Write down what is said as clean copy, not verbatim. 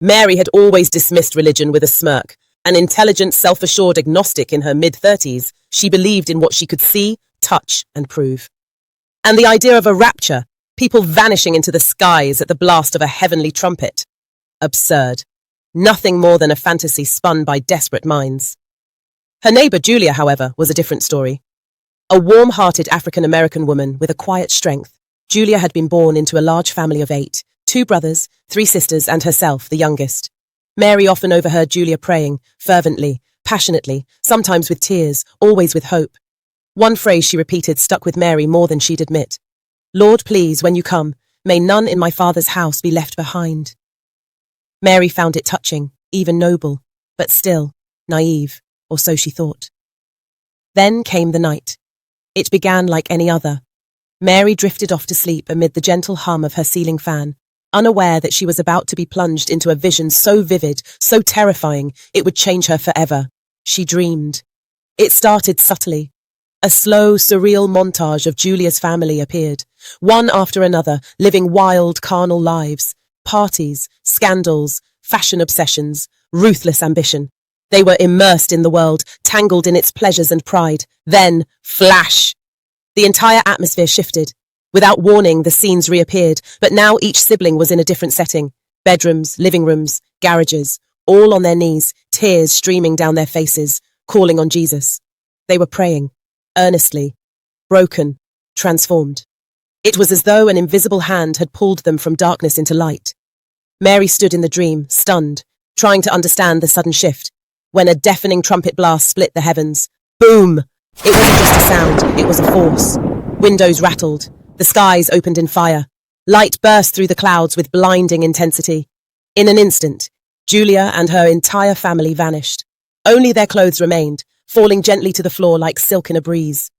Mary had always dismissed religion with a smirk. An intelligent, self-assured agnostic in her mid-30s, she believed in what she could see, touch, and prove. And the idea of a rapture, people vanishing into the skies at the blast of a heavenly trumpet. Absurd. Nothing more than a fantasy spun by desperate minds. Her neighbor Julia, however, was a different story. A warm-hearted African-American woman with a quiet strength, Julia had been born into a large family of 8, 2 brothers, 3 sisters, and herself, the youngest. Mary often overheard Julia praying, fervently, passionately, sometimes with tears, always with hope. One phrase she repeated stuck with Mary more than she'd admit. "Lord, please, when you come, may none in my Father's house be left behind." Mary found it touching, even noble, but still naive, or so she thought. Then came the night. It began like any other. Mary drifted off to sleep amid the gentle hum of her ceiling fan, unaware that she was about to be plunged into a vision so vivid, so terrifying, it would change her forever. She dreamed. It started subtly. A slow, surreal montage of Julia's family appeared, one after another, living wild, carnal lives. Parties, scandals, fashion obsessions, ruthless ambition. They were immersed in the world, tangled in its pleasures and pride. Then, flash! The entire atmosphere shifted. Without warning, the scenes reappeared, but now each sibling was in a different setting. Bedrooms, living rooms, garages, all on their knees, tears streaming down their faces, calling on Jesus. They were praying, earnestly, broken, transformed. It was as though an invisible hand had pulled them from darkness into light. Mary stood in the dream, stunned, trying to understand the sudden shift, when a deafening trumpet blast split the heavens. Boom! It wasn't just a sound, it was a force. Windows rattled, the skies opened in fire. Light burst through the clouds with blinding intensity. In an instant, Julia and her entire family vanished. Only their clothes remained, falling gently to the floor like silk in a breeze.